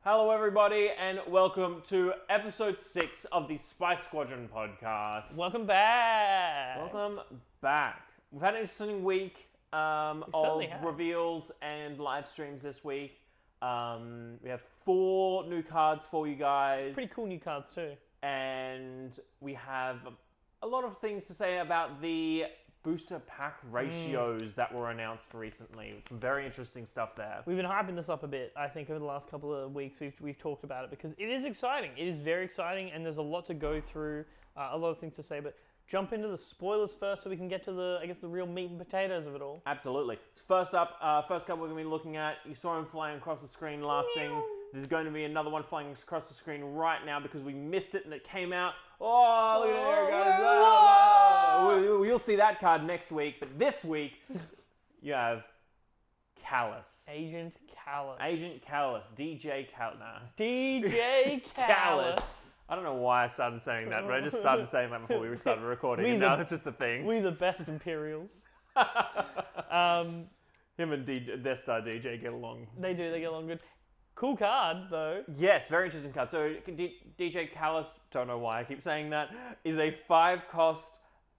Hello, everybody, and welcome to episode 6 of the Squadron podcast. Welcome back. Welcome back. We've had an interesting week of reveals and live streams this week. We have 4 new cards for you guys. Pretty cool new cards too. And we have a lot of things to say about the booster pack ratios that were announced recently. Some very interesting stuff there. We've been hyping this up a bit, I think, over the last couple of weeks. We've talked about it because it is exciting. It is very exciting, and there's a lot to go through, a lot of things to say. But jump into the spoilers first, so we can get to the real meat and potatoes of it all. Absolutely. First up, first card we're going to be looking at. You saw him flying across the screen last thing. There's going to be another one flying across the screen right now because we missed it and it came out. Oh, look at it, there it goes. Oh, you'll see that card next week, but this week you have Callus. Agent Callus. DJ Callus. Nah. DJ Callus. I don't know why I started saying that, but I just started saying that before we started recording, and now it's just the thing. We the best Imperials. Him and Death Star DJ get along. They do, they get along good. Cool card, though. Yes, very interesting card. So, DJ Callus, don't know why I keep saying that, is a 5-cost...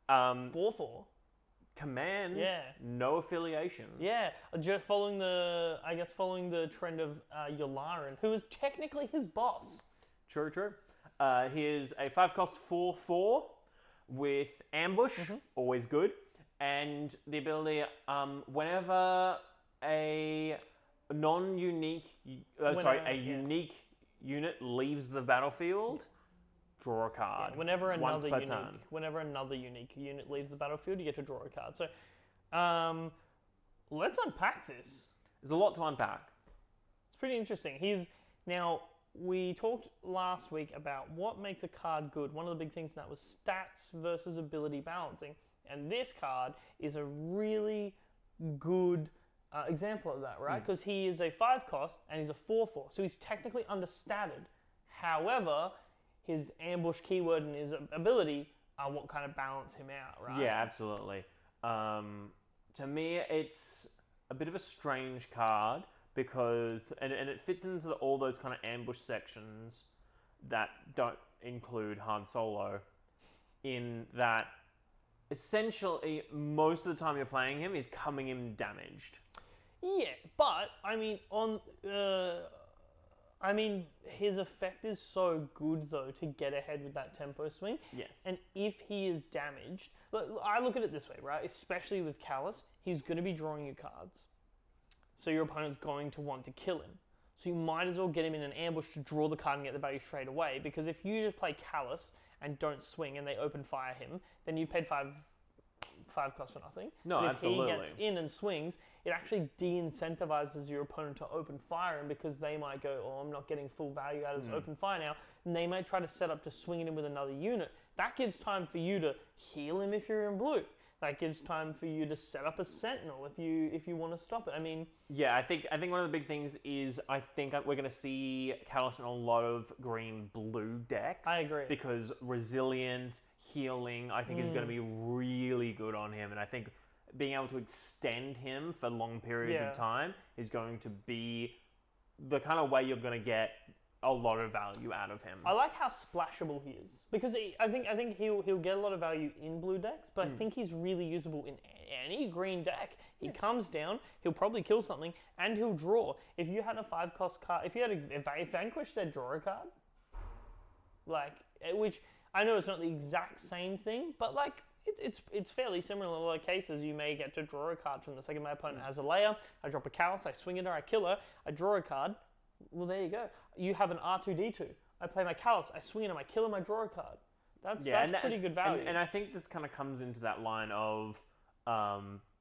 4/4. Command, yeah. No affiliation. Yeah, just following the trend of Yularen, who is technically his boss. True. He is a 5-cost 4/4 with ambush, always good, and the ability, whenever a non-unique, unique unit leaves the battlefield, draw a card. Yeah, whenever another unique unit leaves the battlefield, you get to draw a card. So, let's unpack this. There's a lot to unpack. It's pretty interesting. We talked last week about what makes a card good. One of the big things that was stats versus ability balancing, and this card is a really good example of that, right? Because he is a 5-cost and he's a 4/4, so he's technically understated. However, his ambush keyword and his ability are what kind of balance him out, right? Yeah, absolutely. To me, it's a bit of a strange card because, and it fits into all those kind of ambush sections that don't include Han Solo, in that essentially most of the time you're playing him is coming in damaged. Yeah, but his effect is so good, though, to get ahead with that tempo swing. Yes. And if he is damaged... I look at it this way, right? Especially with Callus, he's going to be drawing you cards. So your opponent's going to want to kill him. So you might as well get him in an ambush to draw the card and get the value straight away. Because if you just play Callus and don't swing and they open fire him, then you've paid 5 costs for nothing. No, but absolutely. If he gets in and swings, it actually de-incentivizes your opponent to open fire, and because they might go, oh, I'm not getting full value out of this open fire now, and they might try to set up to swing it in with another unit. That gives time for you to heal him if you're in blue. That gives time for you to set up a sentinel if you want to stop it. I mean... Yeah, I think one of the big things is I think we're going to see Callus in a lot of green-blue decks. I agree. Because resilient, healing, I think is going to be really good on him, and I think being able to extend him for long periods of time is going to be the kind of way you're going to get a lot of value out of him. I like how splashable he is, because I think he'll get a lot of value in blue decks, but I think he's really usable in any green deck. He comes down, he'll probably kill something, and he'll draw. If you had a 5-cost card, if Vanquish said draw a card, which I know it's not the exact same thing, but it's fairly similar in a lot of cases. You may get to draw a card from the second my opponent has a layer. I drop a Callus, I swing at her, I kill her, I draw a card. Well, there you go. You have an R2-D2. I play my Callus, I swing at him, I kill him, I draw a card. That's pretty good value. And I think this kind of comes into that line of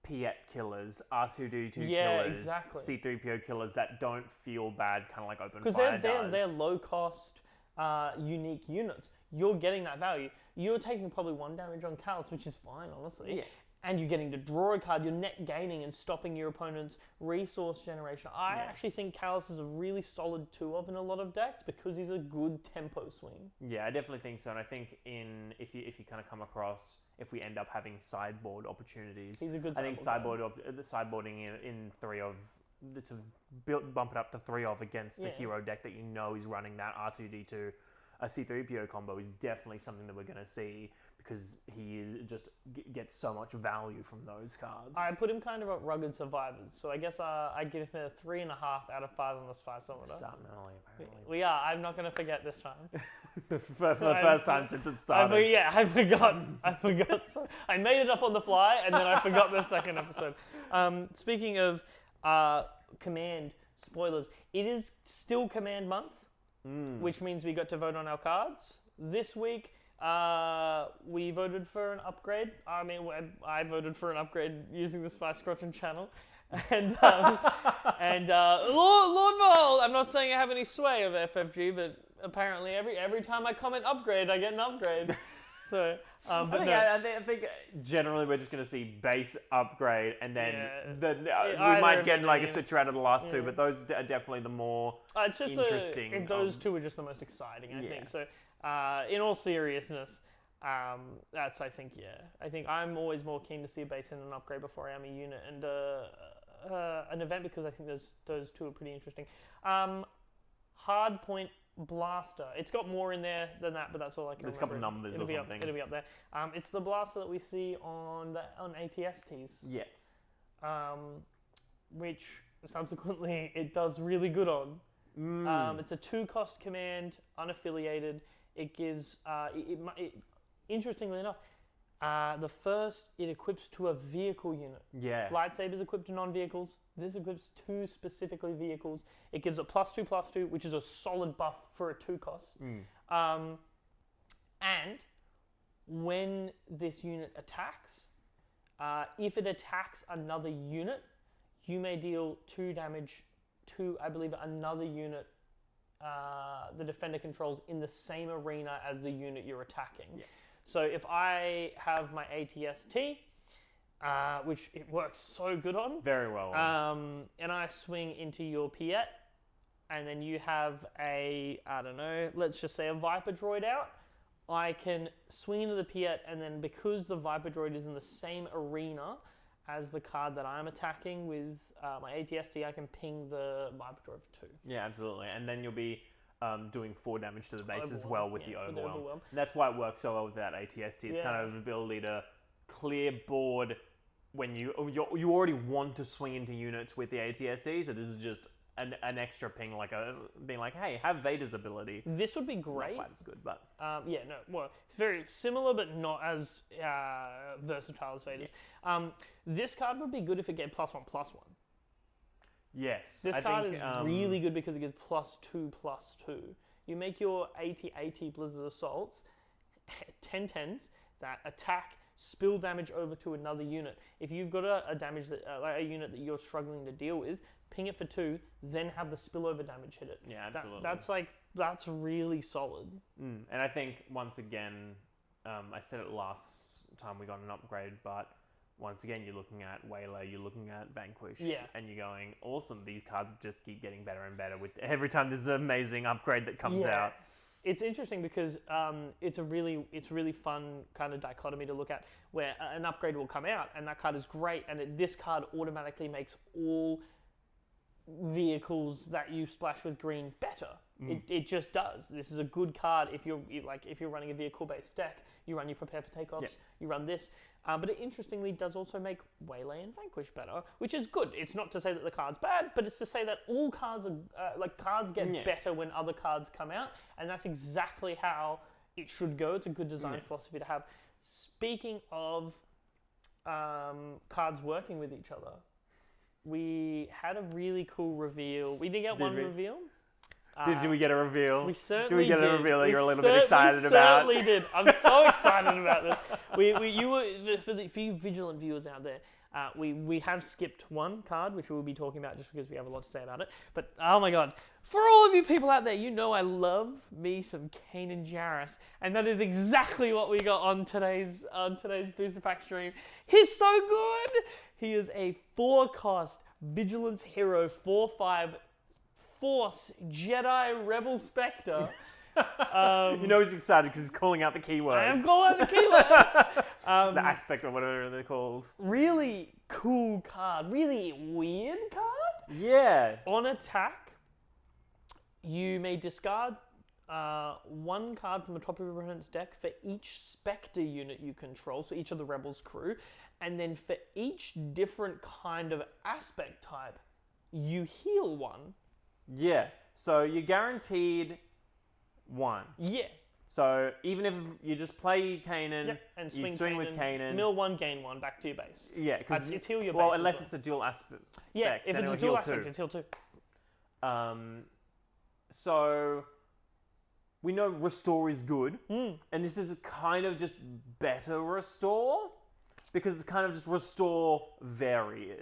Piet killers, R2-D2 killers, exactly. C-3PO killers that don't feel bad, kind of like open fire does. Because they're low-cost, unique units. You're getting that value. You're taking probably 1 damage on Callus, which is fine, honestly. Yeah. And you're getting to draw a card, you're net gaining and stopping your opponent's resource generation. I actually think Callus is a really solid 2-of in a lot of decks because he's a good tempo swing. Yeah, I definitely think so. And I think if you kind of come across, if we end up having sideboard opportunities, he's a good I think sideboarding in 3 of bump it up to 3 of against a Yeah. hero deck that you know is running that R2D2, a C3PO combo is definitely something that we're going to see because just gets so much value from those cards. I put him kind of at rugged survivors, so I guess I'd give him a 3.5 out of 5 on the Spy Summoner. Starting early, apparently. We are. I'm not going to forget this time. for the first time since it started. I forgot. So I made it up on the fly, and then I forgot the second episode. Speaking of Command spoilers, it is still Command month, which means we got to vote on our cards. This week, we voted for an upgrade. I mean, I voted for an upgrade using the Squadron channel. And Lord Bold, I'm not saying I have any sway over FFG, but apparently every time I comment upgrade, I get an upgrade. So, I think generally we're just going to see base upgrade, and then we might get like a switch around of the last two, but those are definitely the more it's just interesting. Those two are just the most exciting, I think. So, in all seriousness, that's I think I'm always more keen to see a base and an upgrade before I am a unit and an event, because I think those two are pretty interesting. Hardpoint Blaster. It's got more in there than that, but that's all I can remember. There's a couple of numbers or something. It'll be up there. It's the blaster that we see on ATSTs. Yes. Which subsequently it does really good on. It's a 2-cost command, unaffiliated. It gives, interestingly enough, it equips to a vehicle unit. Yeah. Lightsabers equipped to non-vehicles. This equips to specifically vehicles. It gives a +2/+2, which is a solid buff for a 2-cost. And when this unit attacks, if it attacks another unit, you may deal 2 damage to, I believe, another unit the defender controls in the same arena as the unit you're attacking. Yeah. So if I have my ATST, which it works so good on. Very well. And I swing into your Piet, and then you have let's just say a Viper droid out, I can swing into the Piet, and then because the Viper droid is in the same arena as the card that I'm attacking with my ATST, I can ping the Viper droid for 2. Yeah, absolutely. And then you'll be doing 4 damage to the base as well with the Overwhelm. And that's why it works so well with that ATST. It's kind of the ability to clear board when you already want to swing into units with the ATST, so this is just an extra ping, being like, hey, have Vader's ability. This would be great. Not quite as good, but it's very similar, but not as versatile as Vader's. Yeah. This card would be good if it gave +1/+1. Yes. This card is really good because it gives +2/+2. You make your AT-AT Blizzard Assaults 10/10s that attack, spill damage over to another unit. If you've got a unit that you're struggling to deal with, ping it for 2, then have the spillover damage hit it. Yeah, absolutely. That's really solid. And I think once again, I said it last time we got an upgrade, but once again, you're looking at Waylay, you're looking at Vanquish, and you're going, awesome, these cards just keep getting better and better with every time there's an amazing upgrade that comes out. It's interesting because it's really fun kind of dichotomy to look at, where an upgrade will come out and that card is great, and this card automatically makes all vehicles that you splash with green better. It just does. This is a good card if you're running a vehicle-based deck. You run your Prepare for Takeoffs. You run this. But it interestingly does also make Waylay and Vanquish better, which is good. It's not to say that the card's bad, but it's to say that all cards are cards get better when other cards come out, and that's exactly how it should go. It's a good design philosophy to have. Speaking of cards working with each other, we had a really cool reveal. We did get one reveal. Did we get a reveal? We certainly did. Did we get a reveal that you're a little bit excited about? We certainly did. I'm so excited about this. For you vigilant viewers out there, we have skipped one card, which we'll be talking about just because we have a lot to say about it. But oh my god, for all of you people out there, you know I love me some Kanan Jarrus, and that is exactly what we got on today's booster pack stream. He's so good. He is a 4-cost Vigilance Hero 4/5 Force Jedi Rebel Spectre. You know he's excited because he's calling out the keywords. I am calling out the keywords. The aspect or whatever they're called. Really cool card. Really weird card. Yeah. On attack, you may discard one card from the top of your opponent's deck for each Spectre unit you control, so each of the Rebels crew, and then for each different kind of aspect type, you heal one. Yeah. So you're guaranteed one. Yeah. So even if you just play Kanan, Yep. And you swing with Kanan. Mill one, gain one, back to your base. Yeah, because It's heal your base. well, as unless well. it's a dual aspect. Yeah, if then it's a it'll dual heal aspect, too. it's heal too. So we know restore is good, Hmm. and this is kind of just better restore because it's kind of just restore varied.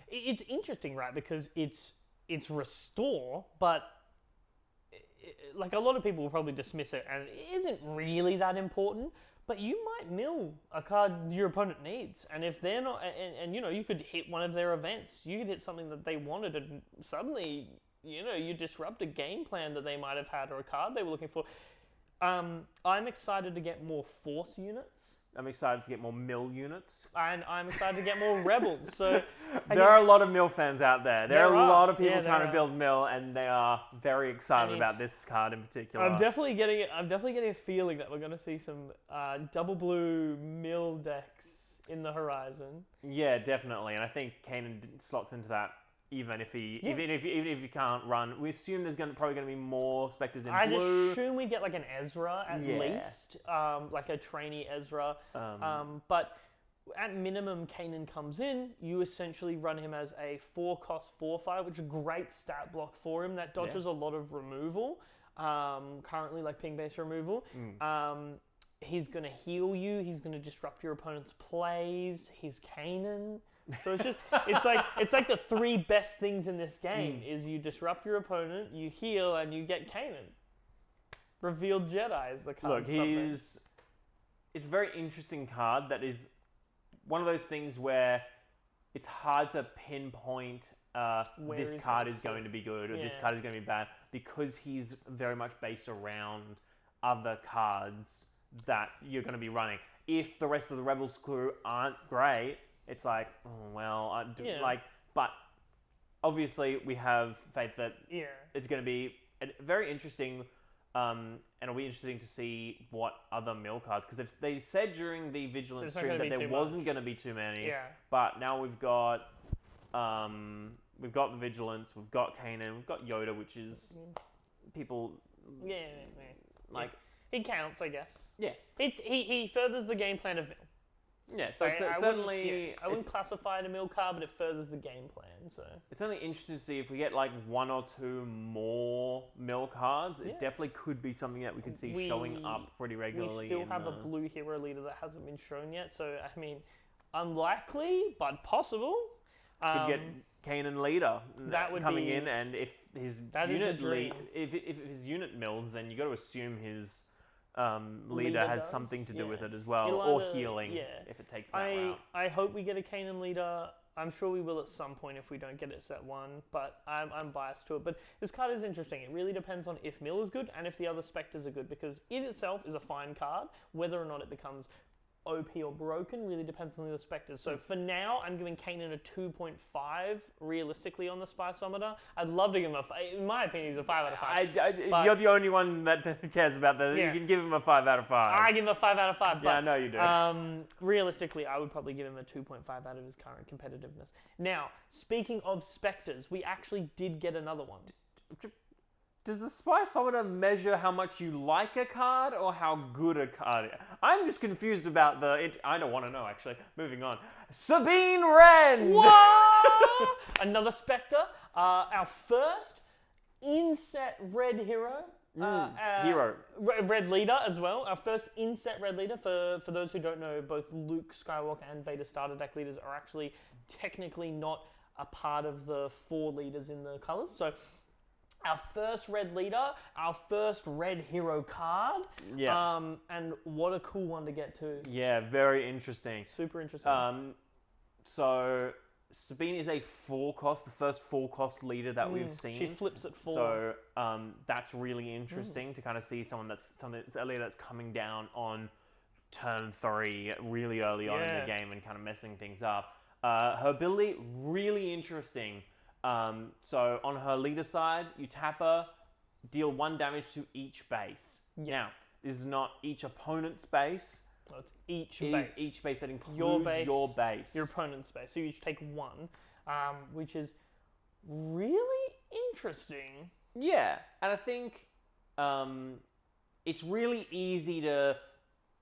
It's interesting, right? Because it's restore, but like a lot of people will probably dismiss it, and it isn't really that important. But you might mill a card your opponent needs, and if they're not, and you know, you could hit one of their events, you could hit something that they wanted, and suddenly, you know, you disrupt a game plan that they might have had or a card they were looking for. I'm excited to get more force units. I'm excited to get more mill units. And I'm excited to get more rebels. So There are a lot of mill fans out there. There are a lot of people Yeah, trying there to build mill, and they are very excited about this card in particular. I'm definitely getting a feeling that we're going to see some double blue mill decks in the horizon. Yeah, definitely, and I think Kanan slots into that. Even if he can't run, we assume there's probably going to be more Spectres in blue. I'd assume we get like an Ezra at least, like a trainee Ezra. But at minimum, Kanan comes in. You essentially run him as a 4-cost 4/5, which is a great stat block for him. That dodges a lot of removal. Currently, like ping-based removal. He's going to heal you. He's going to disrupt your opponent's plays. He's Kanan. So it's like the three best things in this game is you disrupt your opponent, you heal, and you get Kanan. Revealed Jedi is the card. Look, it's a very interesting card that is one of those things where it's hard to pinpoint this card is going to be good or this card is going to be bad because he's very much based around other cards that you're going to be running. If the rest of the Rebels crew aren't great, it's like, oh, well, but obviously we have faith that it's going to be very interesting, and it'll be interesting to see what other mill cards, because they said during the Vigilance stream that there wasn't going to be too many, but now we've got the Vigilance, we've got Kanan, we've got Yoda, which is people like he counts, I guess. Yeah, he furthers the game plan of mill. Yeah, so I wouldn't classify it a mill card, but it furthers the game plan. So it's only interesting to see if we get like one or two more mill cards. It definitely could be something that we could see showing up pretty regularly. We still have a blue hero leader that hasn't been shown yet, so I mean, unlikely but possible. Could get Kanan leader that would coming in, and if his unit if his unit mills, then you got to assume his leader has something to do with it as well, or healing if it takes that route. I hope we get a Kanan leader. I'm sure we will at some point if we don't get it set one, but I'm biased to it. But this card is interesting. It really depends on if Mill is good and if the other Spectres are good, because it itself is a fine card. Whether or not it becomes OP or broken really depends on the Spectres. So for now, I'm giving Kanan a 2.5 realistically on the Spiceometer. I'd love to give him in my opinion, he's a 5 out of 5. You're the only one that cares about that. You can give him a 5 out of 5. I give him a 5 out of 5. Yeah, I know you do. Realistically, I would probably give him a 2.5 out of his current competitiveness. Now, speaking of Spectres, we actually did get another one. Does the Spiceometer measure how much you like a card or how good a card is? I'm just confused about I don't want to know, actually. Moving on. Sabine Wren! What? Another Spectre. Our first in-set red hero. Red leader as well. Our first in-set red leader. For those who don't know, both Luke Skywalker and Vader starter deck leaders are actually technically not a part of the 4 leaders in the colors. So our first red leader, our first red hero card. Yeah. And what a cool one to get to. Yeah, very interesting. Super interesting. So Sabine is a 4-cost, the first 4-cost leader that we've seen. She flips at 4. So that's really interesting to kind of see a leader that's coming down on turn 3 really early on in the game and kind of messing things up. Her ability, really interesting. So on her leader side, you tap her, deal 1 damage to each base. Yeah. Now, this is not each opponent's base. No, it's each It base. is each base that includes Your base, your base. your opponent's base. So you each take 1, which is really interesting. Yeah, and I think it's really easy to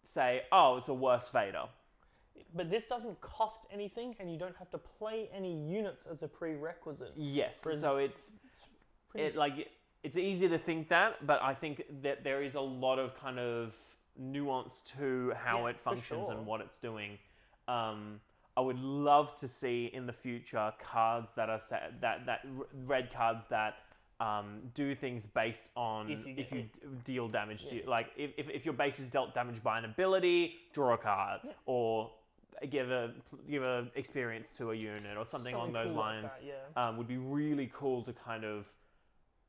say, oh, it's a worse Vader. But this doesn't cost anything, and you don't have to play any units as a prerequisite. Yes, For- so it's pretty- it's easy to think that, but I think that there is a lot of kind of nuance to how Yeah, it for functions sure. and what it's doing. I would love to see in the future cards that are red cards that do things based on If you deal damage to Yeah. you. Like if your base is dealt damage by an ability, draw a card, Yeah. or give a experience to a unit or something along those cool like lines. that, yeah. Would be really cool to kind of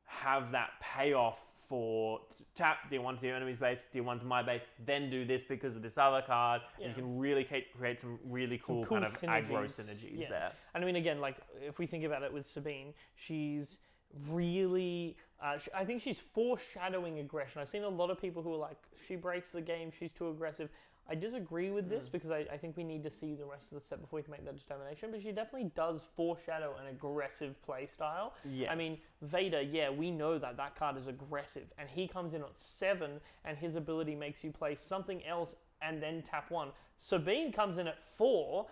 have that payoff for tap, deal 1 to your enemy's base, deal 1 to my base, then do this because of this other card. Yeah. And you can really create some really cool, cool kind of aggro synergies. synergies Yeah. there. And I mean, again, like, if we think about it with Sabine, she's really, I think she's foreshadowing aggression. I've seen a lot of people who are like, she breaks the game, she's too aggressive. I disagree with this because I think we need to see the rest of the set before we can make that determination, but she definitely does foreshadow an aggressive play style. Yes. I mean, Vader, yeah, we know that card is aggressive, and he comes in at 7, and his ability makes you play something else and then tap 1. Sabine comes in at 4,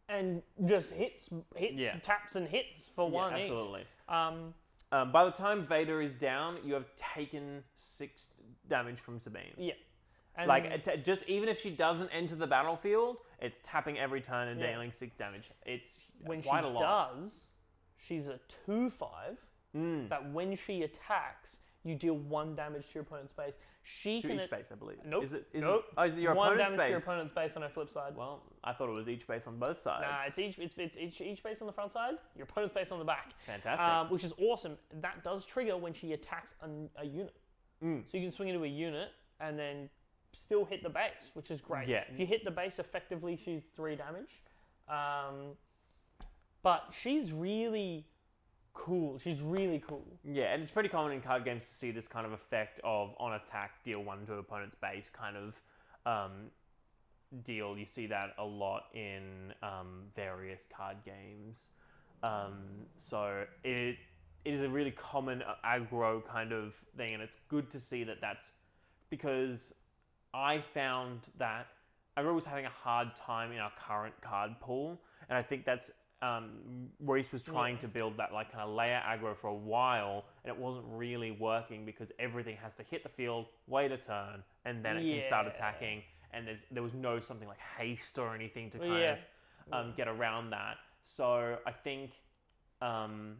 and just hits, Yeah. taps and hits for 1 each. Absolutely. By the time Vader is down, you have taken 6 damage from Sabine. Yeah. And Like, just even if she doesn't enter the battlefield, it's tapping every turn and Yeah. dealing 6 damage. It's when she quite a lot. does, she's a 2/5. That when she attacks, you deal 1 damage to your opponent's base. She To can each base, I believe. Nope. Is it nope. your 1 opponent's damage base? to your opponent's base on her flip side. Well, I thought it was each base on both sides. Nah, it's each base on the front side, your opponent's base on the back. Fantastic. Which is awesome. That does trigger when she attacks a unit. So you can swing into a unit and then still hit the base, which is great. Yeah. If you hit the base effectively, she's 3 damage. But she's really cool. She's really cool. Yeah, and it's pretty common in card games to see this kind of effect of on attack, deal 1 to opponent's base kind of deal. You see that a lot in various card games. So it is a really common aggro kind of thing, and it's good to see that that's because I found that aggro was having a hard time in our current card pool, and I think that's Reese was trying to build that like kind of layer aggro for a while, and it wasn't really working because everything has to hit the field, wait a turn, and then it can start attacking. And there was no something like haste or anything to kind of get around that. So I think aggro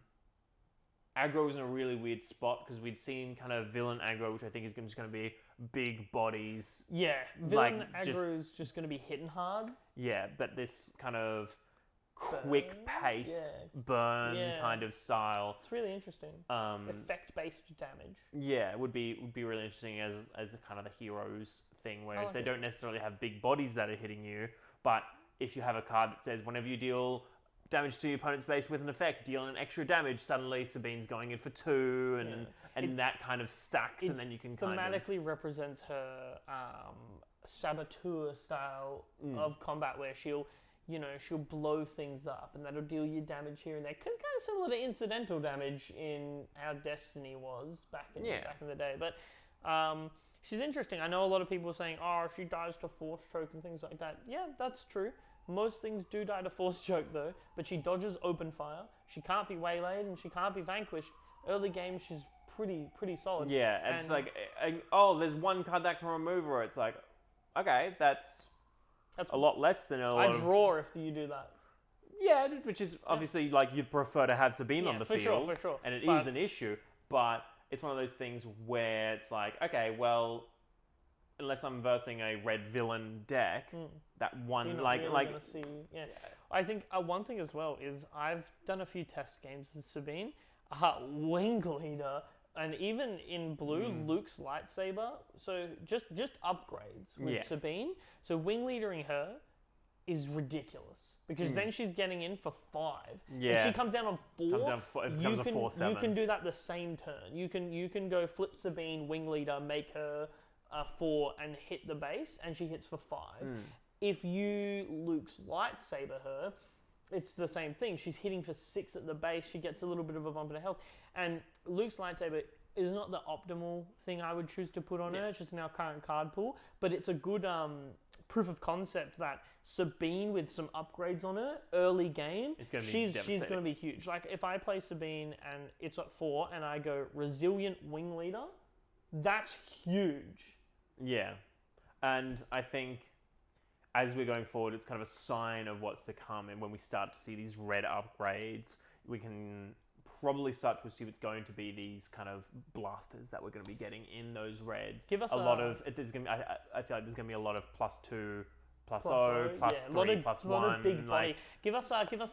was in a really weird spot because we'd seen kind of villain aggro, which I think is just going to be big bodies. Yeah, villain Like, aggro is just going to be hitting hard. Yeah, but this kind of quick-paced Yeah. burn Yeah. kind of style. It's really interesting. Effect-based damage. Yeah, it would be really interesting as the kind of the heroes thing, whereas like they it. don't necessarily have big bodies that are hitting you, but if you have a card that says whenever you deal damage to your opponent's base with an effect, deal an extra damage, suddenly Sabine's going in for 2, and that kind of stacks, and then you can kind of... Thematically represents her saboteur style of combat, where she'll blow things up, and that'll deal you damage here and there. Kind of similar to incidental damage in how Destiny was back in the day. But she's interesting. I know a lot of people are saying, "Oh, she dies to force choke and things like that." Yeah, that's true. Most things do die to force choke though, but she dodges open fire. She can't be waylaid and she can't be vanquished. Early game, she's pretty solid. Yeah, it's like, oh, there's one card that can remove her. It's like, okay, that's a lot less than a lot I draw if you do that. Yeah, which is obviously like you'd prefer to have Sabine on the for field. For sure. And it is an issue, but it's one of those things where it's like, okay, well, unless I'm versing a red villain deck, that one You're not like really gonna see. Yeah. I think one thing as well is I've done a few test games with Sabine, Wing Leader, and even in blue, Luke's lightsaber. So just upgrades with Sabine. So Wing Leadering her is ridiculous because then she's getting in for 5. Yeah. And she comes down on 4. It becomes a 4/7. You can do that the same turn. You can go flip Sabine, wing leader, make her a 4 and hit the base, and she hits for 5. If you Luke's lightsaber her, it's the same thing. She's hitting for 6 at the base. She gets a little bit of a bump in her health. And Luke's lightsaber is not the optimal thing I would choose to put on her. It's just in our current card pool. But it's a good proof of concept that Sabine with some upgrades on her early game, she's going to be huge. Like if I play Sabine and it's at 4 and I go resilient wing leader, that's huge. Yeah. And I think as we're going forward, it's kind of a sign of what's to come. And when we start to see these red upgrades, we can probably start to assume it's going to be these kind of blasters that we're going to be getting in those reds. Give us I feel like there's going to be a lot of +2, +0, +3, +1. A lot of big body. Give us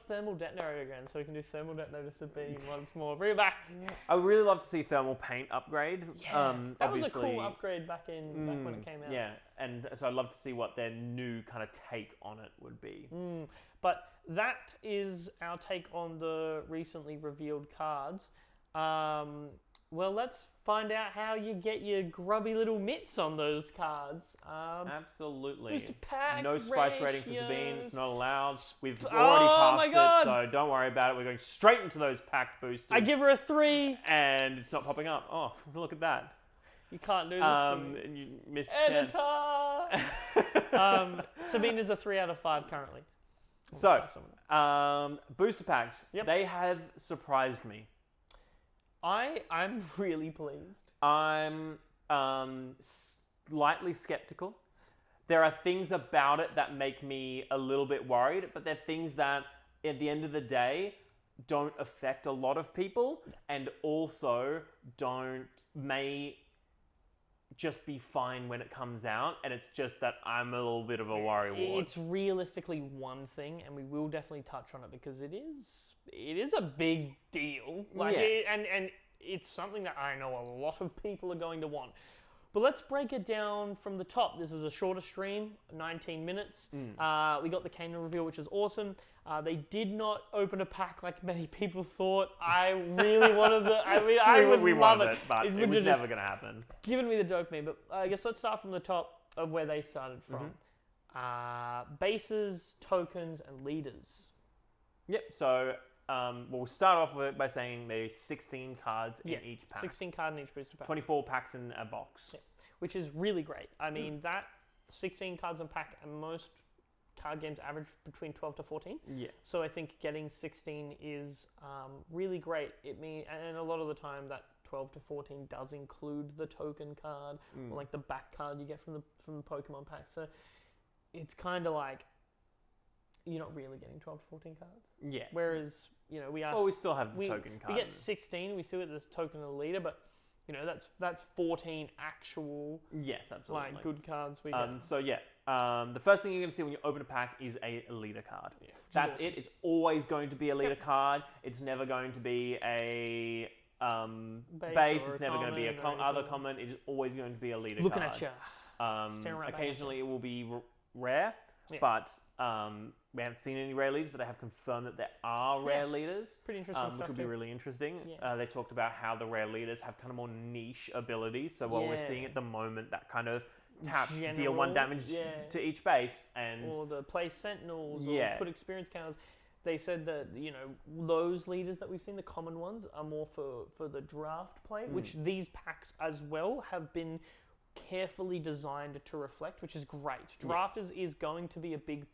thermal detonator again, so we can do thermal detonator Sabine once more. Bring it back. I would really love to see thermal paint upgrade. That was a cool upgrade back when it came out. Yeah, and so I'd love to see what their new kind of take on it would be. But that is our take on the recently revealed cards. Well, let's find out how you get your grubby little mitts on those cards. Absolutely. Booster pack no spice rating for Sabine. It's not allowed. We've Oh already my passed God. it, so don't worry about it. We're going straight into those pack boosters. I give her a 3. And it's not popping up. Oh, look at that. You can't do this to me. And you missed a chance. Editor! Sabine is a 3 out of 5 currently. So, booster packs. Yep. They have surprised me. I'm really pleased. I'm slightly skeptical. There are things about it that make me a little bit worried, but they're things that, at the end of the day, don't affect a lot of people, and also may just be fine when it comes out, and it's just that I'm a little bit of a worrywart. It's realistically one thing, and we will definitely touch on it because it is a big deal. And it's something that I know a lot of people are going to want. But let's break it down from the top. This was a shorter stream, 19 minutes. We got the Kanan reveal, which is awesome. They did not open a pack like many people thought. I really wanted we love wanted it, but it was never going to happen. Giving me the dopamine. But I guess let's start from the top of where they started from. Bases, tokens, and leaders. Yep, so we'll start off with by saying there's 16 cards in each pack. 16 cards in each booster pack. 24 packs in a box. Yeah, which is really great. I mean, that 16 cards in pack, and most card games average between 12 to 14. Yeah. So I think getting 16 is really great. And a lot of the time that 12 to 14 does include the token card, or like the back card you get from the Pokemon pack. So it's kind of like you're not really getting 12 to 14 cards. Yeah. Whereas, we still have the token card. We get 16, we still get this token of the leader, but that's 14 actual absolutely. good cards we get. The first thing you're going to see when you open a pack is a leader card. Yeah, that's awesome. It's always going to be a leader card. It's never going to be a base. It's never going to be a other common. It's always going to be a leader Looking card. at you. Occasionally it will be rare, but we haven't seen any rare leaders, but they have confirmed that there are rare leaders. Pretty interesting stuff, which will be really interesting. Yeah. They talked about how the rare leaders have kind of more niche abilities. So while we're seeing at the moment that kind of deal 1 damage to each base, or the play sentinels, or put experience counters. They said that those leaders that we've seen, the common ones, are more for the draft play, which these packs as well have been carefully designed to reflect, which is great. Draft is going to be a big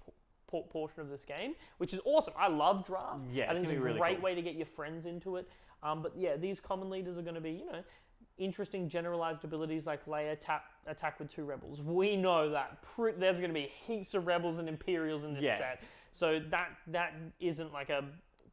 portion of this game, which is awesome. I love draft. I think it's a really great cool way to get your friends into it. But these common leaders are going to be, interesting generalized abilities like Leia attack with 2 rebels. We know that there's going to be heaps of rebels and Imperials in this set. So that isn't like a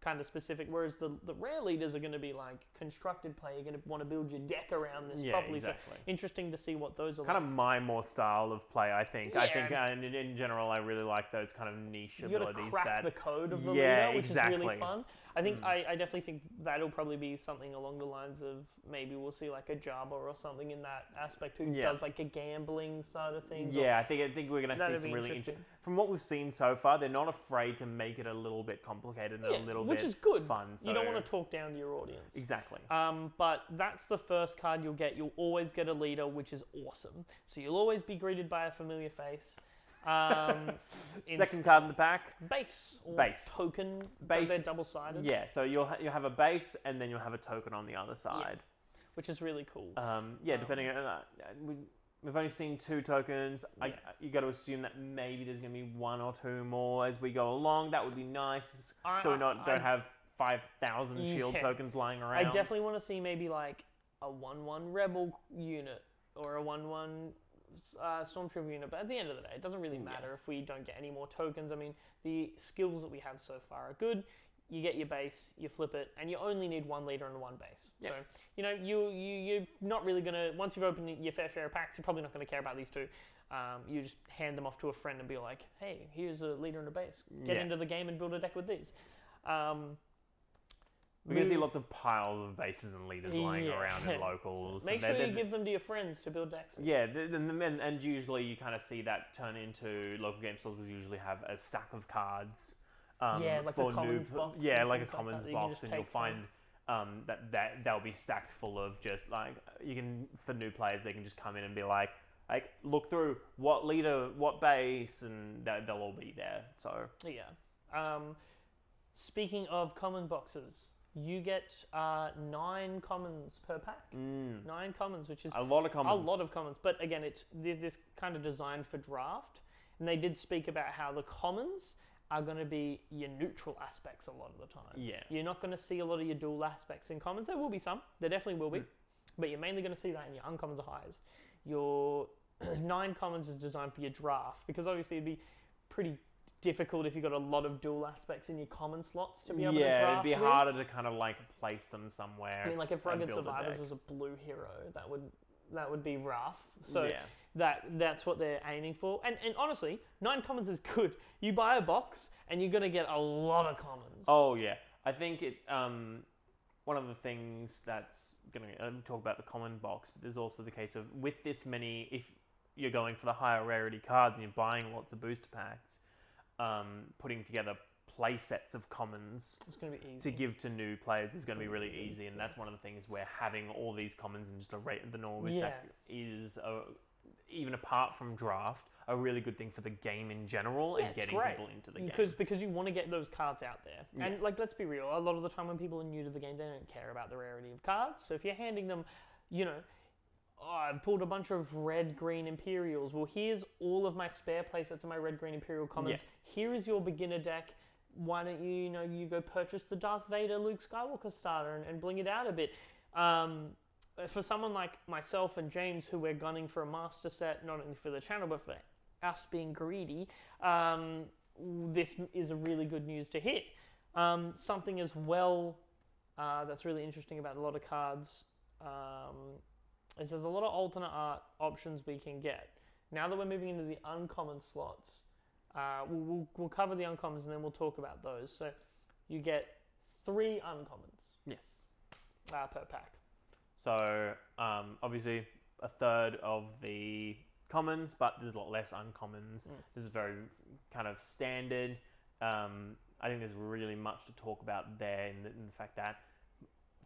kind of specific, whereas the rare leaders are going to be like constructed play. You're going to want to build your deck around this properly. Exactly. So interesting to see what those are kind of my more style of play, I think. I think in general, I really like those kind of niche abilities. You got to crack the code of the leader, which is really fun. I think I definitely think that'll probably be something along the lines of maybe we'll see like a Jabba or something in that aspect who does like a gambling side of things. Yeah, I think we're going to see some really interesting. From what we've seen so far, they're not afraid to make it a little bit complicated and a little which bit is good. Fun. So... You don't want to talk down to your audience. Exactly. But that's the first card you'll get. You'll always get a leader, which is awesome. So you'll always be greeted by a familiar face. Second card in the pack. Base. Or base. Token. Base. They're double-sided. Yeah, so you'll have a base and then you'll have a token on the other side. Which is really cool. Depending on... We've only seen 2 tokens. You got to assume that maybe there's going to be 1 or 2 more as we go along. That would be nice. So we don't have 5,000 shield tokens lying around. I definitely want to see maybe like a 1/1 rebel unit or a 1/1 stormtrooper unit. But at the end of the day, it doesn't really matter if we don't get any more tokens. I mean, the skills that we have so far are good. You get your base, you flip it, and you only need 1 leader and 1 base. Yep. So, you're not really going to... Once you've opened your fair share of packs, you're probably not going to care about these 2. You just hand them off to a friend and be like, hey, here's a leader and a base. Get into the game and build a deck with these. We're going to see lots of piles of bases and leaders lying around in locals. Make sure you give them to your friends to build decks with. Yeah, and usually you kind of see that turn into... Local game stores will usually have a stack of cards... like for a commons box. Yeah, like a commons box, and you'll find that they'll be stacked full of just like for new players they can just come in and be like look through what leader, what base, and they'll all be there. So speaking of common boxes, you get 9 commons per pack. 9 commons, which is a lot of commons. A lot of commons, but again, it's this kind of designed for draft, and they did speak about how the commons are going to be your neutral aspects a lot of the time. Yeah. You're not going to see a lot of your dual aspects in commons. There will be some. There definitely will be. But you're mainly going to see that in your uncommons or highs. Your 9 commons is designed for your draft, because obviously it'd be pretty difficult if you've got a lot of dual aspects in your common slots to be able to draft. Yeah, it'd be harder to kind of like place them somewhere. I mean, like if Rugged Survivors was a blue hero, that would be rough. So that's what they're aiming for. And honestly, 9 commons is good. You buy a box and you're going to get a lot of commons. Oh, yeah. I think it... one of the things that's going to talk about the common box, but there's also the case of with this many, if you're going for the higher rarity cards and you're buying lots of booster packs, putting together play sets of commons to give to new players is going to be really easy. And that's one of the things where having all these commons and just the normal stack is... even apart from draft, a really good thing for the game in general and getting people into the game. Because you want to get those cards out there. Yeah. And let's be real, a lot of the time when people are new to the game, they don't care about the rarity of cards. So if you're handing them, I pulled a bunch of red-green Imperials. Well, here's all of my spare playsets of my red-green Imperial commons. Yeah. Here is your beginner deck. Why don't you go purchase the Darth Vader Luke Skywalker starter and bling it out a bit. For someone like myself and James, who we're gunning for a master set, not only for the channel, but for us being greedy, this is a really good news to hit. Something as well that's really interesting about a lot of cards is there's a lot of alternate art options we can get. Now that we're moving into the uncommon slots, we'll cover the uncommons and then we'll talk about those. So you get 3 uncommons. Yes. Per pack. So, obviously, a third of the commons, but there's a lot less uncommons. This is very kind of standard. I think there's really much to talk about there in the fact that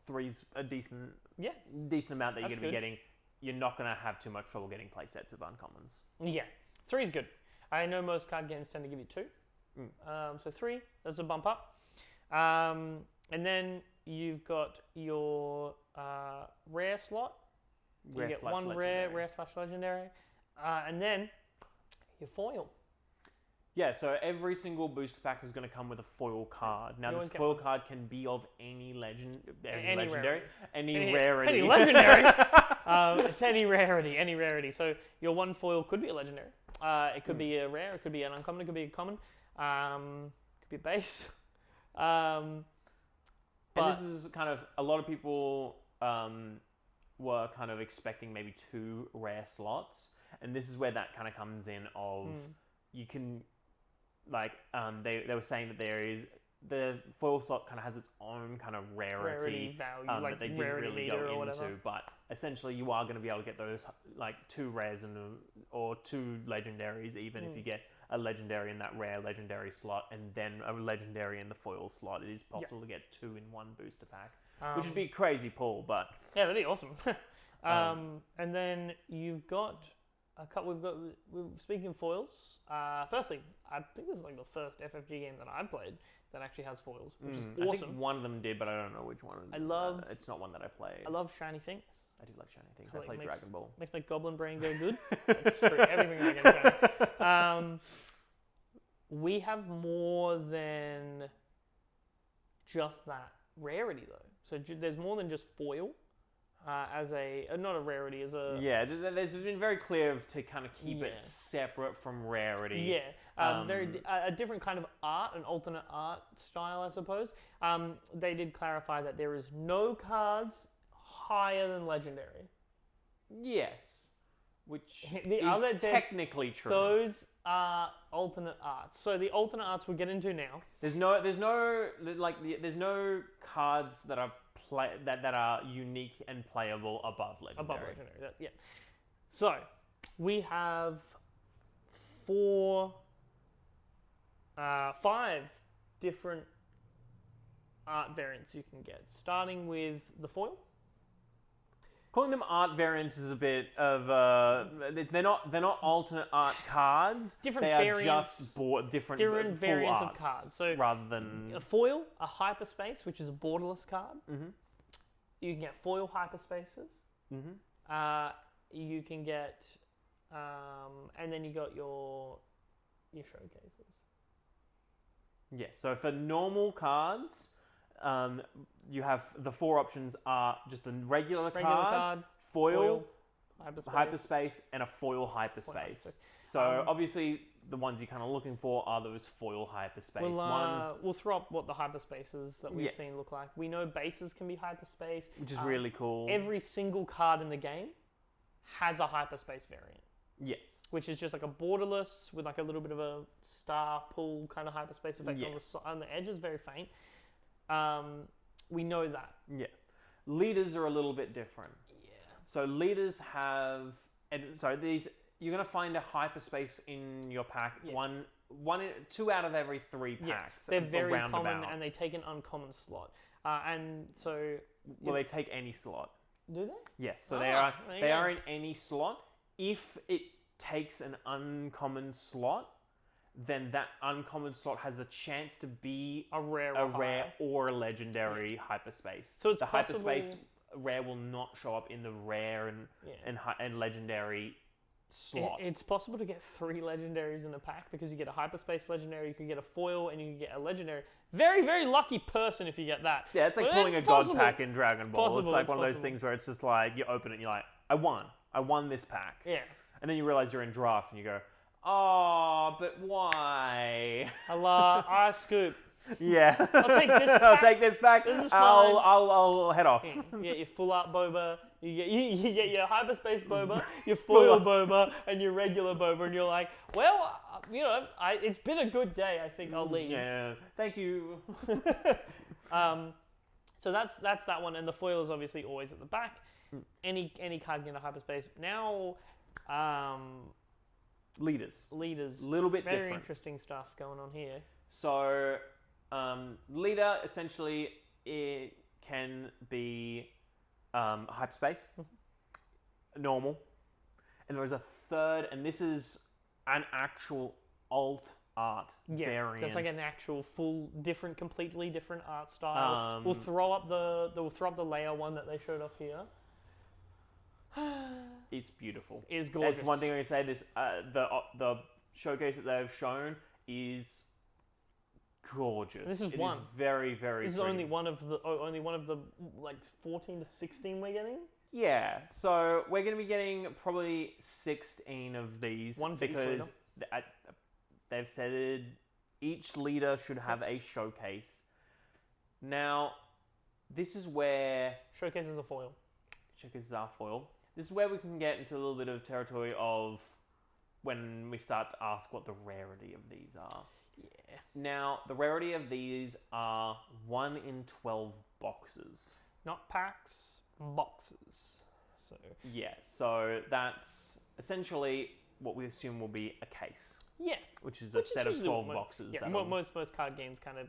3's a decent amount that you're going to be getting. You're not going to have too much trouble getting play sets of uncommons. Yeah, 3's good. I know most card games tend to give you 2. So 3, that's a bump up. And then you've got your rare slot. You get 1 rare/legendary. And then your foil. Yeah, so every single booster pack is going to come with a foil card. Now, this foil card can be of any legendary, any rarity. Any legendary. It's any rarity. So your 1 foil could be a legendary. It could be a rare. It could be an uncommon. It could be a common. Could be a base. And this is kind of, a lot of people were kind of expecting maybe 2 rare slots. And this is where that kind of comes in of, you can, like, they were saying that there is the foil slot kind of has its own kind of rarity value, that they didn't really go into. But essentially, you are going to be able to get those like 2 rares or 2 legendaries, even if you get a legendary in that rare legendary slot and then a legendary in the foil slot. It is possible to get 2 in one booster pack, which would be crazy pull, but yeah, that'd be awesome. And then you've got a couple. We're speaking of foils. Firstly, I think this is like the first FFG game that I played that actually has foils, which is awesome. I think one of them did, but I don't know which one. It's not one that I played. I love shiny things. I do like shiny things. I play Dragon Ball. Makes my goblin brain go good. It's true. Everything I get shiny. We have more than just that rarity, though. So there's more than just foil. As not a rarity, as a... Yeah, there's been very clear to kind of keep it separate from rarity. Yeah, a different kind of art, an alternate art style, I suppose. They did clarify that there is no cards higher than legendary. Yes, which is technically true. Those are alternate arts. So the alternate arts we'll get into now. There's no cards that are that are unique and playable above legendary. Above legendary, yeah. So we have 5 different art variants you can get, starting with the foil. Calling them art variants is a bit of they're not alternate art cards. Different they variants, are just different variants full of cards. So rather than a foil, a hyperspace, which is a borderless card. Mm-hmm. You can get foil hyperspaces. Mm-hmm. You can get, and then you got your showcases. Yeah. So for normal cards, you have the 4 options are just a regular card, foil hyperspace, and a foil hyperspace. So obviously the ones you're kind of looking for are those foil hyperspace ones. We'll throw up what the hyperspaces that we've seen look like. We know bases can be hyperspace, which is really cool. Every single card in the game has a hyperspace variant. Yes. Which is just like a borderless with like a little bit of a star pull kind of hyperspace effect on the edges, very faint. We know that. Yeah. Leaders are a little bit different. Yeah. So leaders have, these you're gonna find a hyperspace in your pack. Yeah. 2 out of every 3 packs. They're very common and they take an uncommon slot. And so. Well, they take any slot. Do they? Yes. So they are in any slot. If it takes an uncommon slot, then that uncommon slot has a chance to be a rare or a legendary hyperspace. So it's the hyperspace rare will not show up in the rare and legendary slot. It's possible to get 3 legendaries in a pack because you get a hyperspace legendary, you could get a foil, and you can get a legendary. Very, very lucky person if you get that. Yeah, it's like pulling a god pack in Dragon Ball. It's like one of those things where it's just like you open it and you're like, I won this pack. Yeah. And then you realize you're in draft and you go, oh, but why? Allah, I scoop. Yeah. I'll take this pack. I'll take this back. This is fine. I'll head off. Yeah. You get your full art boba, you get your hyperspace boba, your foil boba, and your regular boba, and you're like, well, it's been a good day. I think I'll leave. Yeah. Thank you. So that's that one, and the foil is obviously always at the back. Any card can get a hyperspace. Now, leaders. A little bit very different. Interesting stuff going on here. So, leader essentially it can be hyperspace, normal, and there is a third, and this is an actual alt art variant. That's like an actual completely different art style. We'll throw up the layer one that they showed off here. It's beautiful. It's gorgeous. That's one thing I can say. This the showcase that they've shown is gorgeous. This is one. Is very, very. This is only one of the like 14 to 16 we're getting. Yeah, so we're going to be getting probably 16 of these because they've said each leader should have a showcase. Now, this is where showcases are foil. Showcases are foil. This is where we can get into a little bit of territory of when we start to ask what the rarity of these are. Yeah. Now, the rarity of these are 1 in 12 boxes. Not packs, boxes. So Yeah, so that's essentially what we assume will be a case, yeah, which is a set of 12 boxes. Yeah, most card games kind of,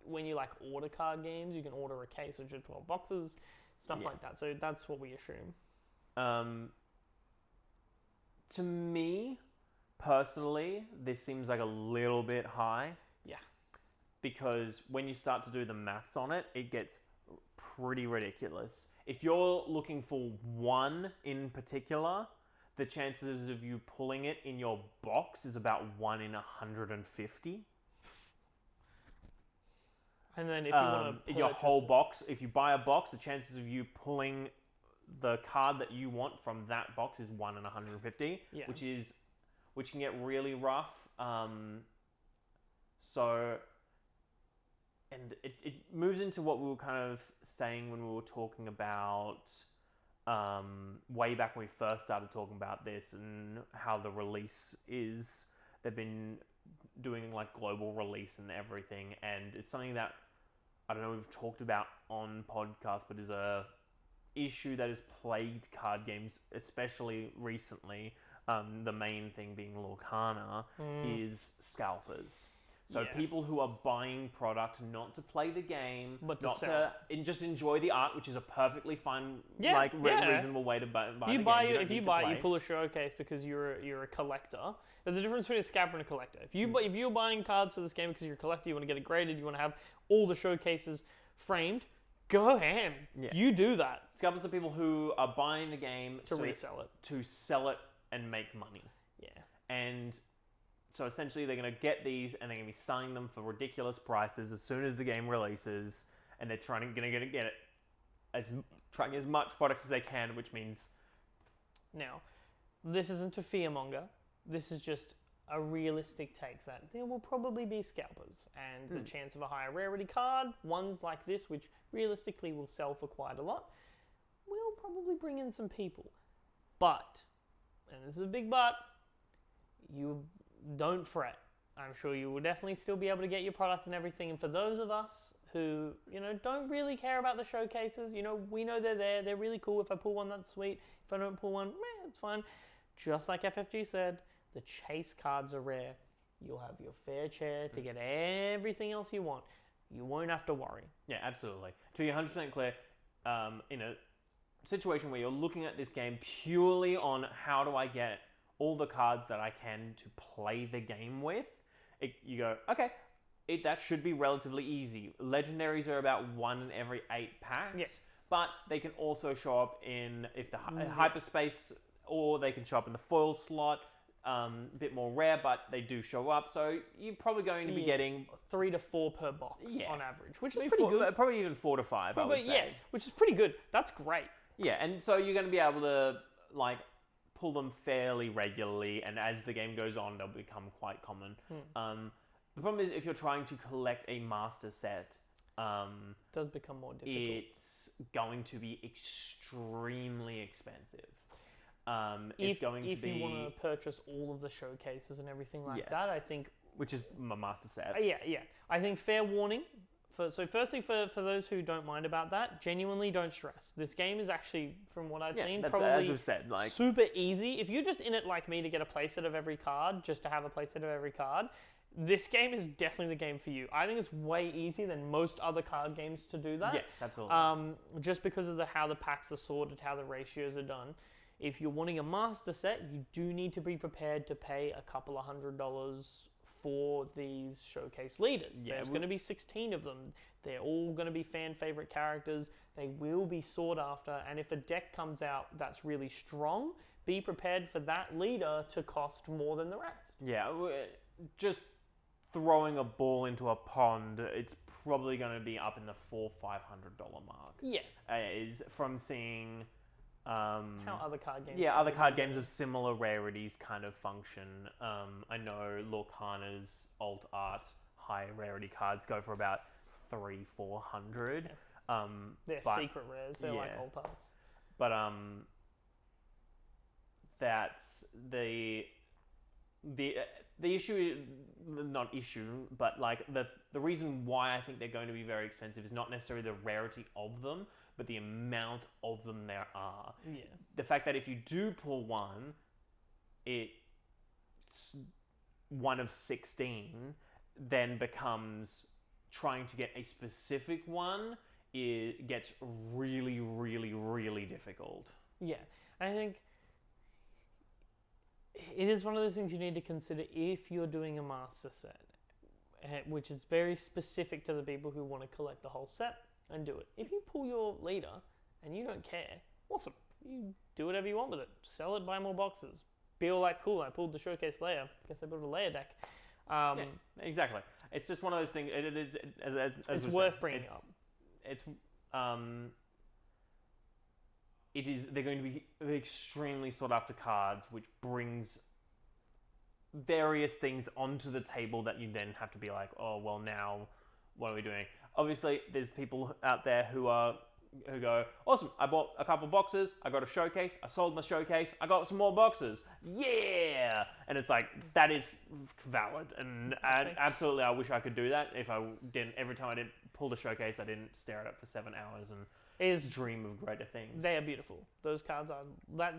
when you like order card games, you can order a case which are 12 boxes, stuff like that. So that's what we assume. To me, personally, this seems like a little bit high. Yeah. Because when you start to do the maths on it, it gets pretty ridiculous. If you're looking for one in particular, the chances of you pulling it in your box is about 1 in 150. And then if you want to your whole box, if you buy a box, the chances of you pulling the card that you want from that box is 1 in 150, which can get really rough. And it moves into what we were kind of saying when we were talking about way back when we first started talking about this and how the release is. They've been doing like global release and everything, and it's something that I don't know we've talked about on podcast, but is a issue that has plagued card games, especially recently. The main thing being Lorcana is scalpers. So people who are buying product not to play the game, but not to just enjoy the art, which is a perfectly fine, reasonable way to buy the game. If you pull a showcase because you're a collector. There's a difference between a scalper and a collector. If you're buying cards for this game because you're a collector, you want to get it graded, you want to have all the showcases framed, go ham. Yeah. You do that. Scalpers are people who are buying the game to resell it, to sell it and make money. Yeah, and so essentially, they're going to get these, and they're going to be selling them for ridiculous prices as soon as the game releases, and they're going to get it trying as much product as they can, which means. Now, this isn't a fearmonger. This is just a realistic take that there will probably be scalpers, and the chance of a higher rarity card, ones like this, which realistically will sell for quite a lot, will probably bring in some people. But, and this is a big but, you don't fret. I'm sure you will definitely still be able to get your product and everything. And for those of us who, don't really care about the showcases, we know they're there. They're really cool. If I pull one, that's sweet. If I don't pull one, it's fine. Just like FFG said, the chase cards are rare. You'll have your fair share to get everything else you want. You won't have to worry. Yeah, absolutely. To be 100% clear, in a situation where you're looking at this game purely on how do I get all the cards that I can to play the game with, you go, okay, that should be relatively easy. Legendaries are about 1 in every 8 packs, but they can also show up in hyperspace, or they can show up in the foil slot. A bit more rare, but they do show up. So you're probably going to be getting 3 to 4 per box on average, which is pretty good. Probably even 4 to 5, I would say. Yeah, which is pretty good. That's great. Yeah, and so you're going to be able to pull them fairly regularly, and as the game goes on, they'll become quite common. The problem is if you're trying to collect a master set, it does become more difficult. It's going to be extremely expensive. If you want to purchase all of the showcases and everything like that, I think, which is my master set. I think fair warning. Firstly, for those who don't mind about that, genuinely don't stress. This game is actually, from what I've seen, probably as we've said, super easy. If you're just in it like me to get a playset of every card, just to have a playset of every card, this game is definitely the game for you. I think it's way easier than most other card games to do that. Yes, absolutely. Just because of how the packs are sorted, how the ratios are done. If you're wanting a master set, you do need to be prepared to pay a couple of $100 for these showcase leaders. There's going to be 16 of them. They're all going to be fan favorite characters. They will be sought after. And if a deck comes out that's really strong, be prepared for that leader to cost more than the rest. Yeah, just throwing a ball into a pond, it's probably going to be up in the $400-500 mark. Yeah. Is from seeing how other card games other card games of similar rarities kind of function. I know Lorcana's alt art high rarity cards go for about $300-400. They're secret rares, they're like alt arts. But that's the issue, not issue, but like the reason why I think they're going to be very expensive is not necessarily the rarity of them, but the amount of them there are. Yeah. The fact that if you do pull one, it's one of 16, then becomes trying to get a specific one. It gets really, really, really difficult. Yeah, I think it is one of those things you need to consider if you're doing a master set, which is very specific to the people who want to collect the whole set and do it. If you pull your leader and you don't care, awesome. You do whatever you want with it. Sell it, buy more boxes. Be all like, cool, I pulled the showcase layer. Guess I built a layer deck. Yeah, exactly. It's just one of those things. It's worth bringing up. They're going to be extremely sought after cards, which brings various things onto the table that you then have to be like, oh well, now what are we doing? Obviously, there's people out there who go, awesome, I bought a couple boxes, I got a showcase, I sold my showcase, I got some more boxes, yeah! And it's like, that is valid, and absolutely I wish I could do that. If I didn't, every time I didn't pull the showcase, I didn't stare at it for 7 hours and dream of greater things. They are beautiful. Those cards are,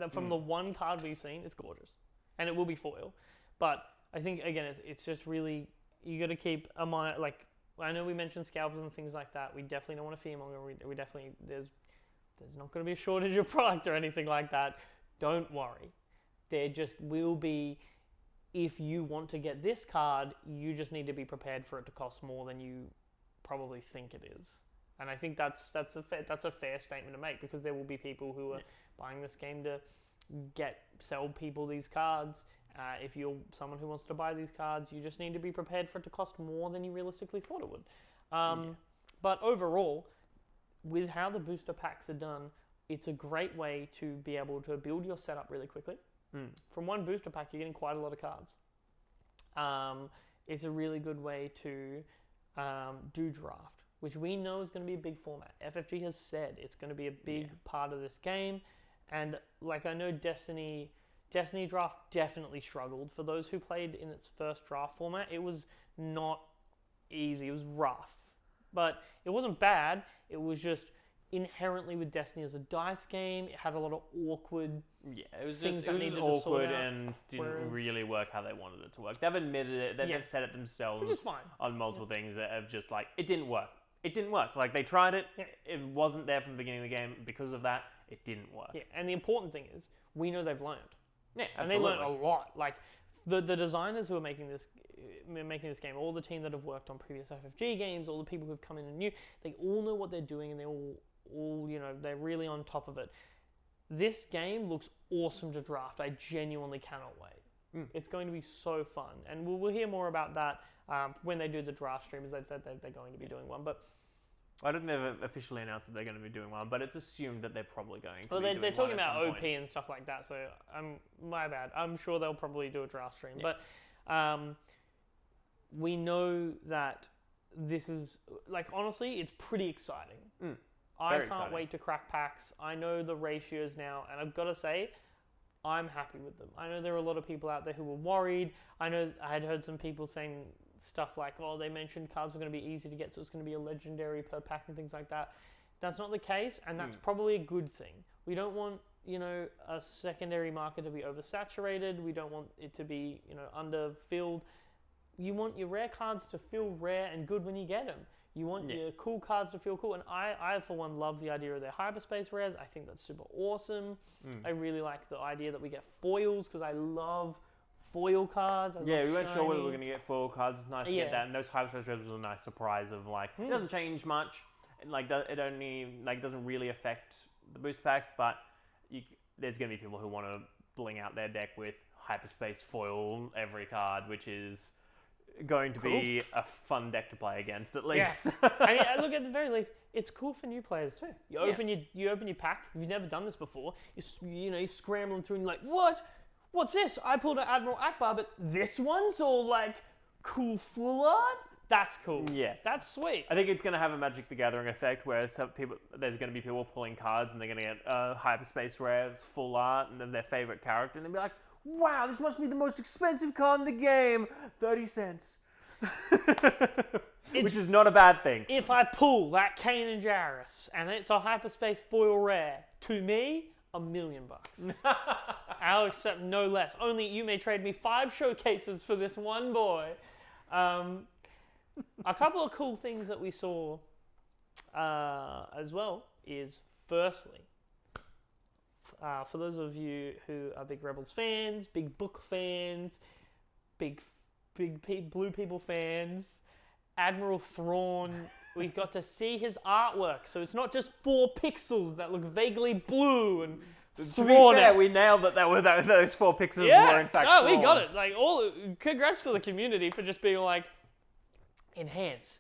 from the one card we've seen, it's gorgeous. And it will be foil. But I think, again, it's just really, you got to keep a mind, like, I know we mentioned scalpers and things like that. We definitely don't want to fearmonger. We definitely, there's not going to be a shortage of product or anything like that. Don't worry. There just will be, if you want to get this card, you just need to be prepared for it to cost more than you probably think it is. And I think that's a fair statement to make, because there will be people who are buying this game to sell people these cards. If you're someone who wants to buy these cards, you just need to be prepared for it to cost more than you realistically thought it would. But overall, with how the booster packs are done, it's a great way to be able to build your setup really quickly. From one booster pack, you're getting quite a lot of cards. It's a really good way to do draft, which we know is going to be a big format. FFG has said it's going to be a big part of this game. And like, I know Destiny draft definitely struggled. For those who played in its first draft format, it was not easy. It was rough. But it wasn't bad. It was just inherently, with Destiny as a dice game, it had a lot of awkward things that needed to sort out. And didn't really work how they wanted it to work. They've admitted it. They've said it themselves. Which is fine. On multiple things that have just like, it didn't work. It didn't work. Like, they tried it. It wasn't there from the beginning of the game. Because of that, it didn't work. Yeah, and the important thing is, we know they've learned. Yeah, absolutely. And they learned a lot. Like, the designers who are making this game, all the team that have worked on previous FFG games, all the people who've come in and new, they all know what they're doing, and they all they're really on top of it. This game looks awesome to draft. I genuinely cannot wait. It's going to be so fun, and we'll hear more about that when they do the draft stream, as they've said they're going to be doing one. But I don't think they've officially announced that they're going to be doing one, but it's assumed that they're probably going to. Well, they're talking about OP and stuff like that, so my bad. I'm sure they'll probably do a draft stream, but we know that this is, like, honestly, it's pretty exciting. I can't wait to crack packs. I know the ratios now, and I've got to say, I'm happy with them. I know there are a lot of people out there who were worried. I know I had heard some people saying stuff like, oh, they mentioned cards were going to be easy to get, so it's going to be a legendary per pack and things like that. That's not the case, and that's probably a good thing. We don't want, a secondary market to be oversaturated. We don't want it to be, underfilled. You want your rare cards to feel rare and good when you get them. You want your cool cards to feel cool. And I, for one, love the idea of their hyperspace rares. I think that's super awesome. I really like the idea that we get foils, because I love foil cards. We weren't sure whether we were going to get foil cards. It's nice to get that. And those hyperspace rares was a nice surprise of, like, it doesn't change much. Like, it only, like, doesn't really affect the boost packs, but there's going to be people who want to bling out their deck with hyperspace foil every card, which is going to be a fun deck to play against, at least. Yeah. I mean, look, at the very least, it's cool for new players too. You open your pack. If you've never done this before, you're scrambling through and you're like, what's this? I pulled an Admiral Akbar, but this one's all like cool full art. That's cool. Yeah. That's sweet. I think it's going to have a Magic the Gathering effect where there's going to be people pulling cards and they're going to get Hyperspace Rares, full art, and then their favorite character, and they'll be like, wow, this must be the most expensive card in the game. 30 cents. Which is not a bad thing. If I pull that Kane and Jarrus and it's a Hyperspace foil rare, to me, $1 million. I'll accept no less. Only you may trade me 5 showcases for this one boy. A couple of cool things that we saw as well is, firstly, for those of you who are big Rebels fans, big book fans, big Blue People fans, Admiral Thrawn, we got to see his artwork. So it's not just 4 pixels that look vaguely blue and to be fair, we nailed that those 4 pixels were in fact we got it. Like, congrats to the community for just being like, enhance,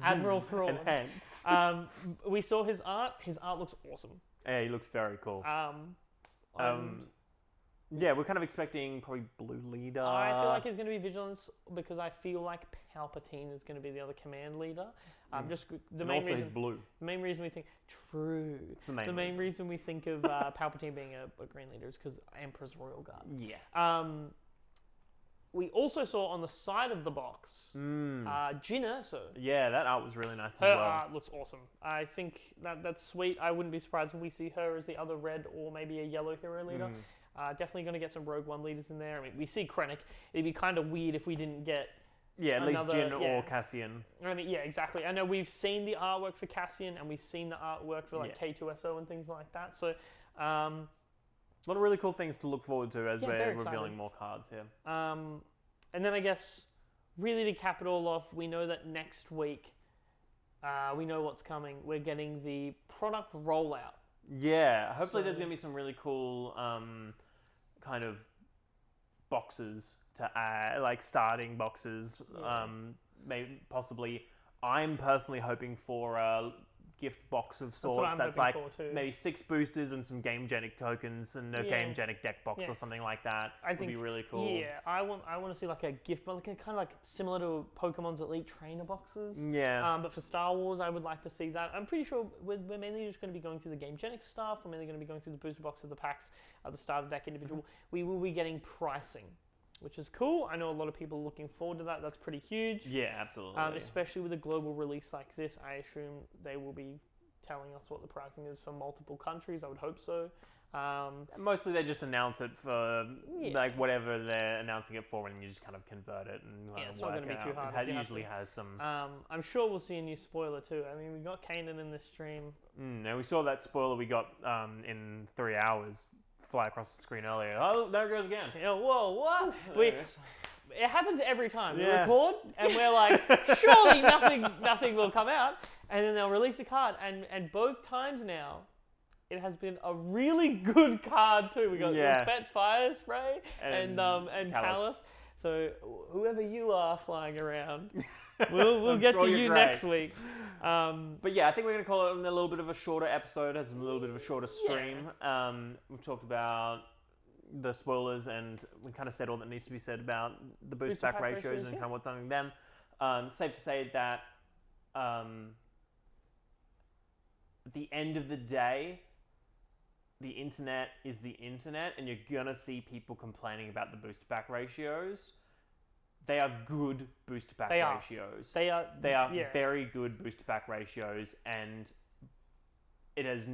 Admiral Thrawn. Enhance. We saw his art. His art looks awesome. Yeah, he looks very cool. Yeah, we're kind of expecting probably Blue Leader. I feel like he's going to be Vigilance because I feel like Palpatine is going to be the other command leader. Just the main reason. He's blue. The main reason we think It's the main reason we think of Palpatine being a Green Leader is because Emperor's Royal Guard. Yeah. We also saw on the side of the box Jyn Erso. Yeah, that art was really nice as Her well. art looks awesome. I think that's sweet. I wouldn't be surprised if we see her as the other red or maybe a yellow hero leader. Definitely going to get some Rogue One leaders in there. I mean, we see Krennic. It'd be kind of weird if we didn't get at least Jyn or Cassian. I mean, yeah, exactly. I know we've seen the artwork for Cassian and we've seen the artwork for like K2SO and things like that. So, a lot of really cool things to look forward to as we're revealing exciting. more cards here. And then I guess, really to cap it all off, we know that next week, we know what's coming. We're getting the product rollout. Yeah, hopefully there's going to be some really cool kind of boxes to add, like starting boxes. Maybe possibly. I'm personally hoping for a gift box of sorts that's like maybe 6 boosters and some Game-Genic tokens and a Game-Genic deck box or something like that. I think would be really cool. Yeah, I want to see like a gift, like kind of like similar to Pokemon's Elite Trainer boxes. Yeah. But for Star Wars, I would like to see that. I'm pretty sure we're mainly just going to be going through the Game-Genic stuff. We're mainly going to be going through the booster box of the packs at the starter deck individual. We will be getting pricing, which is cool. I know a lot of people are looking forward to that. That's pretty huge. Yeah, absolutely. Especially with a global release like this, I assume they will be telling us what the pricing is for multiple countries. I would hope so. Mostly they just announce it for like whatever they're announcing it for, and you just kind of convert it and it's not going to be too hard. It usually has some. I'm sure we'll see a new spoiler too. I mean, we got Kanan in this stream. And we saw that spoiler we got in 3 hours fly across the screen earlier. Oh, there it goes again. Yeah, whoa, what? It happens every time. We Yeah. record and we're like, surely nothing will come out, and then they'll release a card, and both times now, it has been a really good card too. We got Fet's Fire Spray and Callus. So whoever you are flying around, we'll get to you next week. But yeah, I think we're going to call it a little bit of a shorter episode, as a little bit of a shorter stream. We've talked about the spoilers, and we kind of said all that needs to be said about the booster pack ratios and kind of what's on them. Safe to say that at the end of the day, the internet is the internet, and you're gonna see people complaining about the booster pack ratios. They are good booster pack ratios. They are very good booster pack ratios, and it is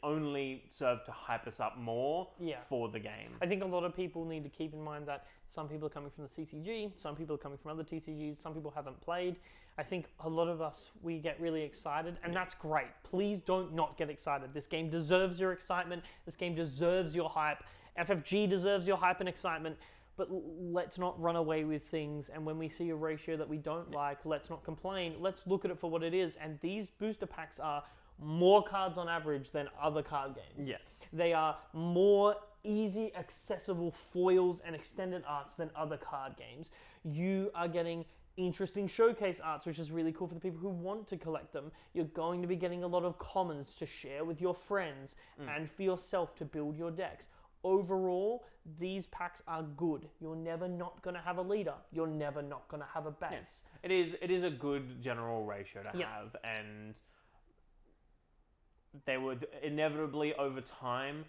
only served to hype us up more for the game. I think a lot of people need to keep in mind that some people are coming from the CCG, some people are coming from other TCGs, some people haven't played. I think a lot of us, we get really excited, and that's great. Please don't not get excited. This game deserves your excitement. This game deserves your hype. FFG deserves your hype and excitement. But let's not run away with things. And when we see a ratio that we don't like, let's not complain. Let's look at it for what it is. And these booster packs are more cards on average than other card games. Yeah. They are more easy, accessible foils and extended arts than other card games. You are getting interesting showcase arts, which is really cool for the people who want to collect them. You're going to be getting a lot of commons to share with your friends and for yourself to build your decks. overall, these packs are good. You're never not going to have a leader. You're never not going to have a base. Yes. It is a good general ratio to Yeah. have, and they would inevitably over time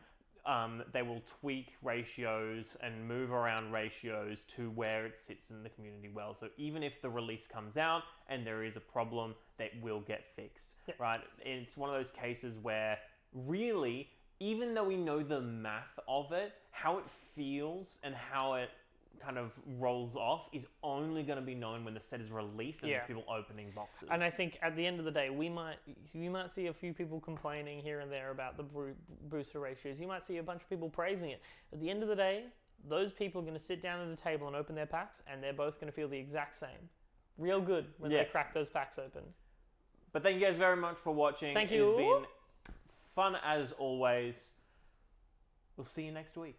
they will tweak ratios and move around ratios to where it sits in the community well. So even if the release comes out and there is a problem, that will get fixed, right? It's one of those cases where really, even though we know the math of it, how it feels and how it kind of rolls off is only going to be known when the set is released and there's people opening boxes. And I think at the end of the day, we might see a few people complaining here and there about the booster ratios. You might see a bunch of people praising it. At the end of the day, those people are going to sit down at a table and open their packs, and they're both going to feel the exact same. Real good when they crack those packs open. But thank you guys very much for watching. Thank you. It's been fun as always. We'll see you next week.